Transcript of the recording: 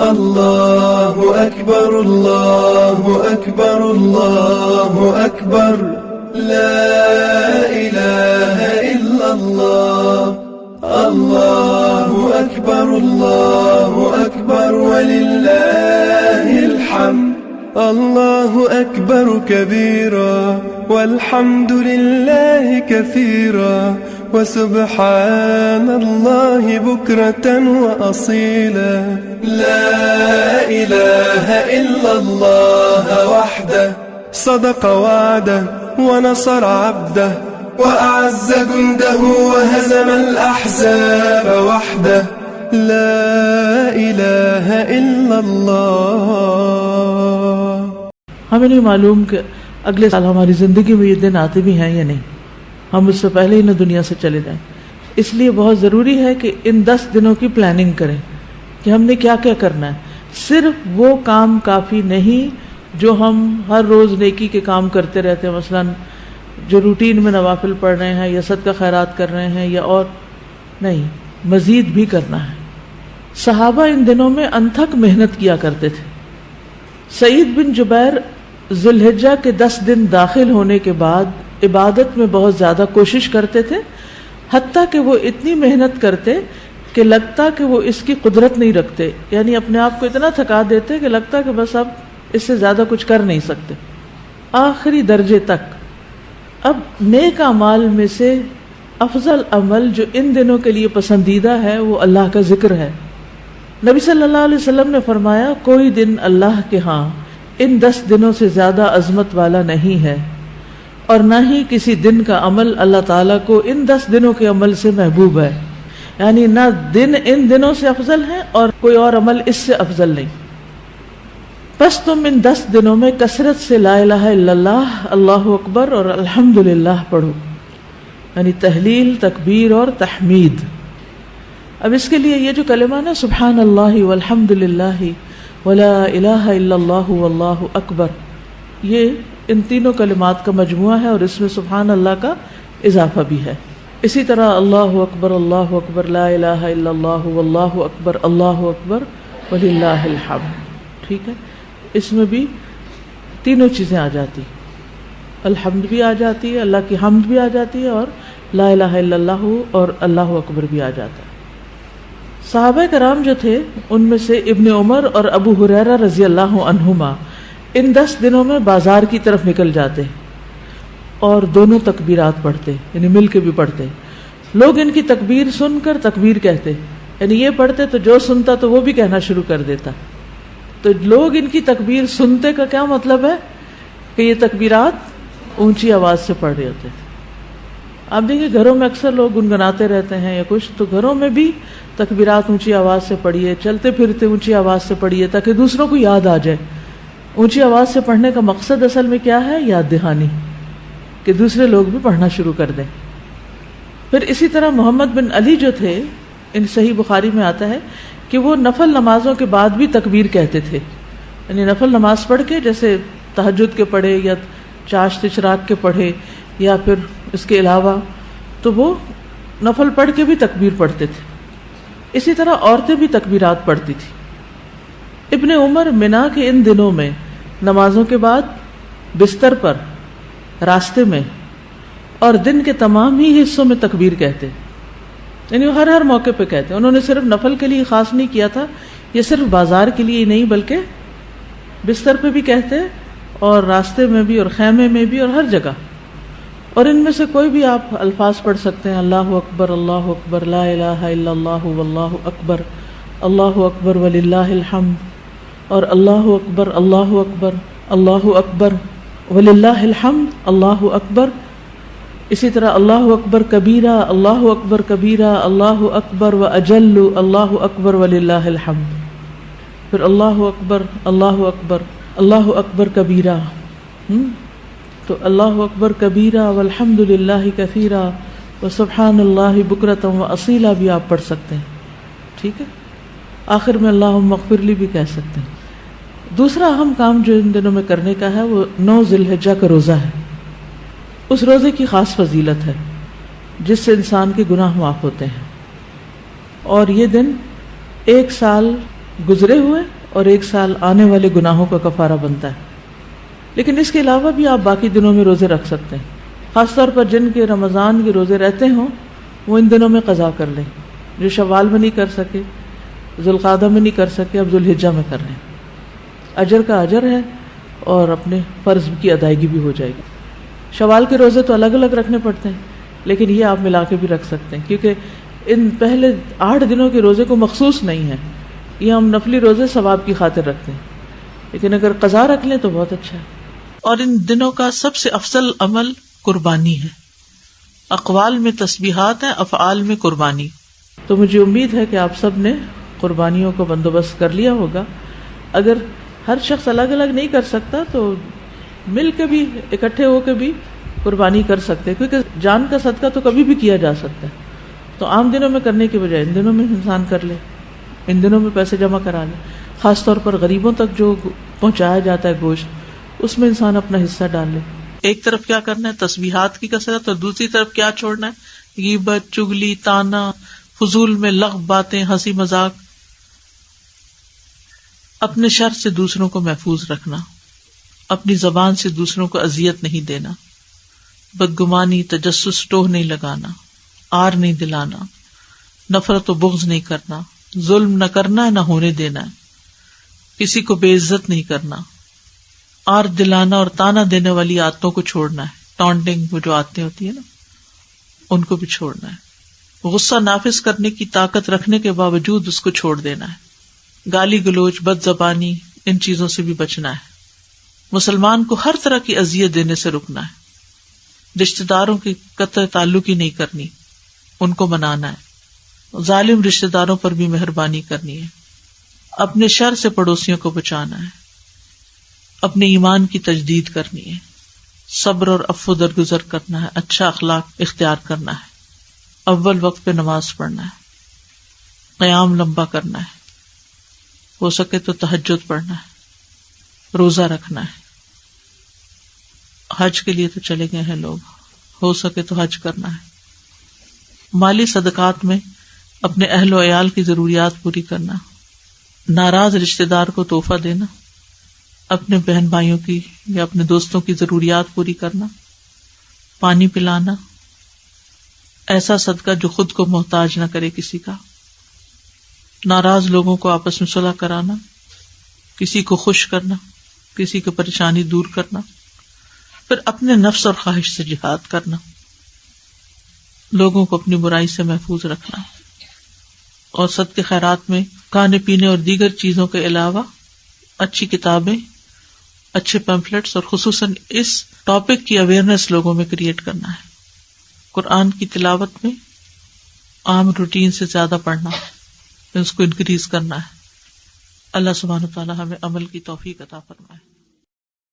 اللہ اکبر اللہ اکبر اللہ اکبر لا الہ الا اللہ اللہ اکبر وللہ الحمد اللہ اکبر کبیرا والحمد للہ کثیرا وسبحان اللہ بکرة وأصیلا لا الہ الا اللہ وحدہ صدق وعدہ ونصر عبدہ وأعز جنده وهزم الأحزاب وحده لا إله إلا الله. ہمیں نہیں معلوم کہ اگلے سال ہماری زندگی میں یہ دن آتے بھی ہیں یا نہیں، ہم اس سے پہلے ہی نہ دنیا سے چلے جائیں. اس لیے بہت ضروری ہے کہ ان 10 دنوں کی پلاننگ کریں کہ ہم نے کیا کیا کرنا ہے. صرف وہ کام کافی نہیں جو ہم ہر روز نیکی کے کام کرتے رہتے ہیں، مثلاً جو روٹین میں نوافل پڑھ رہے ہیں یا صدقہ خیرات کر رہے ہیں، یا اور نہیں، مزید بھی کرنا ہے. صحابہ ان دنوں میں انتھک محنت کیا کرتے تھے. سعید بن جبیر ذی الحجہ کے 10 دن داخل ہونے کے بعد عبادت میں بہت زیادہ کوشش کرتے تھے، حتیٰ کہ وہ اتنی محنت کرتے کہ لگتا کہ وہ اس کی قدرت نہیں رکھتے، یعنی اپنے آپ کو اتنا تھکا دیتے کہ لگتا کہ بس اب اس سے زیادہ کچھ کر نہیں سکتے، آخری درجے تک. اب نیک اعمال میں سے افضل عمل جو ان دنوں کے لیے پسندیدہ ہے وہ اللہ کا ذکر ہے. نبی صلی اللہ علیہ وسلم نے فرمایا کوئی دن اللہ کے ہاں ان 10 دنوں سے زیادہ عظمت والا نہیں ہے، اور نہ ہی کسی دن کا عمل اللہ تعالیٰ کو ان 10 دنوں کے عمل سے محبوب ہے. یعنی نہ دن ان دنوں سے افضل ہے اور کوئی اور عمل اس سے افضل نہیں. بس تم ان 10 دنوں میں کثرت سے لا الہ الا اللہ، اللہ اکبر اور الحمدللہ پڑھو، یعنی تحلیل، تکبیر اور تحمید. اب اس کے لیے یہ جو کلمہ نا سبحان اللہ والحمدللہ ولا الہ الا اللہ واللہ اکبر، یہ ان تینوں کلمات کا مجموعہ ہے اور اس میں سبحان اللہ کا اضافہ بھی ہے. اسی طرح اللہ اکبر لا الہ الا اللہ واللہ اکبر وللہ الحمد. ٹھیک ہے، اس میں بھی تینوں چیزیں آ جاتی، الحمد بھی آ جاتی ہے، اللہ کی حمد بھی آ جاتی ہے، اور لا الہ الا اللہ اور اللہ اکبر بھی آ جاتا ہے. صحابہ کرام جو تھے ان میں سے ابن عمر اور ابو ہریرہ رضی اللہ عنہما ان 10 دنوں میں بازار کی طرف نکل جاتے اور دونوں تکبیرات پڑھتے، یعنی مل کے بھی پڑھتے. لوگ ان کی تکبیر سن کر تکبیر کہتے، یعنی یہ پڑھتے تو جو سنتا تو وہ بھی کہنا شروع کر دیتا. تو لوگ ان کی تکبیر سنتے کا کیا مطلب ہے کہ یہ تکبیرات اونچی آواز سے پڑھ رہے ہوتے تھے. آپ دیکھیں گھروں میں اکثر لوگ گنگناتے رہتے ہیں یا کچھ، تو گھروں میں بھی تکبیرات اونچی آواز سے پڑھیے، چلتے پھرتے اونچی آواز سے پڑھیے تاکہ دوسروں کو یاد آ جائے. اونچی آواز سے پڑھنے کا مقصد اصل میں کیا ہے؟ یاد دہانی، کہ دوسرے لوگ بھی پڑھنا شروع کر دیں. پھر اسی طرح محمد بن علی جو تھے، ان صحیح بخاری میں آتا ہے کہ وہ نفل نمازوں کے بعد بھی تکبیر کہتے تھے. یعنی نفل نماز پڑھ کے، جیسے تہجد کے پڑھے یا چاشت اشراق کے پڑھے یا پھر اس کے علاوہ، تو وہ نفل پڑھ کے بھی تکبیر پڑھتے تھے. اسی طرح عورتیں بھی تکبیرات پڑھتی تھی. ابن عمر منا کے ان دنوں میں نمازوں کے بعد بستر پر، راستے میں اور دن کے تمام ہی حصوں میں تکبیر کہتے، یعنی وہ ہر موقع پہ کہتے. انہوں نے صرف نفل کے لیے خاص نہیں کیا تھا، یہ صرف بازار کے لیے ہی نہیں بلکہ بستر پہ بھی کہتے اور راستے میں بھی اور خیمے میں بھی اور ہر جگہ. اور ان میں سے کوئی بھی آپ الفاظ پڑھ سکتے ہیں، اللہ اکبر لا الہ الا اللہ واللہ اکبر وللہ الحمد، اور اللہ اکبر وللہ الحمد، اللہ اکبر. اسی طرح اللہ اکبر کبیرہ اللہ اکبر و اجل، اللہ اکبر وللہ الحمد. پھر اللہ اکبر کبیرہ، تو اللہ اکبر کبیرہ والحمد للہ کثیرہ وسبحان اللہ بکرۃ واصیلا بھی آپ پڑھ سکتے ہیں. ٹھیک ہے، آخر میں اللہم اغفر لی بھی کہہ سکتے ہیں. دوسرا اہم کام جو ان دنوں میں کرنے کا ہے وہ 9 ذی الحجہ کا روزہ ہے. اس روزے کی خاص فضیلت ہے جس سے انسان کے گناہ معاف ہوتے ہیں، اور یہ دن 1 سال گزرے ہوئے اور 1 سال آنے والے گناہوں کا کفارہ بنتا ہے. لیکن اس کے علاوہ بھی آپ باقی دنوں میں روزے رکھ سکتے ہیں. خاص طور پر جن کے رمضان کے روزے رہتے ہوں وہ ان دنوں میں قضا کر لیں. جو شوال میں نہیں کر سکے، ذوالقعدہ میں نہیں کر سکے، اب ذوالحجہ میں کر لیں. اجر کا اجر ہے اور اپنے فرض کی ادائیگی بھی ہو جائے گی. شوال کے روزے تو الگ الگ رکھنے پڑتے ہیں، لیکن یہ آپ ملا کے بھی رکھ سکتے ہیں، کیونکہ ان پہلے 8 دنوں کے روزے کو مخصوص نہیں ہے. یہ ہم نفلی روزے ثواب کی خاطر رکھتے ہیں، لیکن اگر قضا رکھ لیں تو بہت اچھا ہے. اور ان دنوں کا سب سے افضل عمل قربانی ہے. اقوال میں تسبیحات ہیں، افعال میں قربانی. تو مجھے امید ہے کہ آپ سب نے قربانیوں کا بندوبست کر لیا ہوگا. اگر ہر شخص الگ الگ نہیں کر سکتا تو مل کے بھی، اکٹھے ہو کے بھی قربانی کر سکتے ہیں، کیونکہ جان کا صدقہ تو کبھی بھی کیا جا سکتا ہے. تو عام دنوں میں کرنے کے بجائے ان دنوں میں انسان کر لے، ان دنوں میں پیسے جمع کرا لے. خاص طور پر غریبوں تک جو پہنچایا جاتا ہے گوشت، اس میں انسان اپنا حصہ ڈال لے. ایک طرف کیا کرنا ہے، تسبیحات کی کثرت، اور دوسری طرف کیا چھوڑنا ہے، غیبت، چغلی، طعنہ، فضول میں لغو باتیں، ہنسی مذاق. اپنے شر سے دوسروں کو محفوظ رکھنا، اپنی زبان سے دوسروں کو اذیت نہیں دینا، بدگمانی، تجسس، ٹوہ نہیں لگانا، آر نہیں دلانا، نفرت و بغض نہیں کرنا، ظلم نہ کرنا ہے نہ ہونے دینا ہے، کسی کو بے عزت نہیں کرنا، آر دلانا اور تانا دینے والی عادتوں کو چھوڑنا ہے. ٹانٹنگ، وہ جو عادتیں ہوتی ہیں نا، ان کو بھی چھوڑنا ہے. غصہ نافذ کرنے کی طاقت رکھنے کے باوجود اس کو چھوڑ دینا ہے. گالی گلوچ، بد زبانی، ان چیزوں سے بھی بچنا ہے. مسلمان کو ہر طرح کی اذیت دینے سے رکنا ہے. رشتہ داروں کی قطع تعلق ہی نہیں کرنی، ان کو منانا ہے. ظالم رشتہ داروں پر بھی مہربانی کرنی ہے. اپنے شر سے پڑوسیوں کو بچانا ہے. اپنے ایمان کی تجدید کرنی ہے. صبر اور عفو درگزر کرنا ہے. اچھا اخلاق اختیار کرنا ہے. اول وقت پہ نماز پڑھنا ہے. قیام لمبا کرنا ہے. ہو سکے تو تہجد پڑھنا ہے. روزہ رکھنا ہے. حج کے لیے تو چلے گئے ہیں لوگ، ہو سکے تو حج کرنا ہے. مالی صدقات میں اپنے اہل و عیال کی ضروریات پوری کرنا. ناراض رشتہ دار کو تحفہ دینا. اپنے بہن بھائیوں کی یا اپنے دوستوں کی ضروریات پوری کرنا. پانی پلانا. ایسا صدقہ جو خود کو محتاج نہ کرے کسی کا. ناراض لوگوں کو آپس میں صلح کرانا. کسی کو خوش کرنا، کسی کی پریشانی دور کرنا. پھر اپنے نفس اور خواہش سے جہاد کرنا. لوگوں کو اپنی برائی سے محفوظ رکھنا. اور صدقے خیرات میں کھانے پینے اور دیگر چیزوں کے علاوہ اچھی کتابیں، اچھے پیمفلیٹس اور خصوصاً اس ٹاپک کی اویئرنیس لوگوں میں کریٹ کرنا ہے. قرآن کی تلاوت میں عام روٹین سے زیادہ پڑھنا، اس کو انکریز کرنا ہے. اللہ سبحانہ وتعالی ہمیں عمل کی توفیق عطا فرمائے.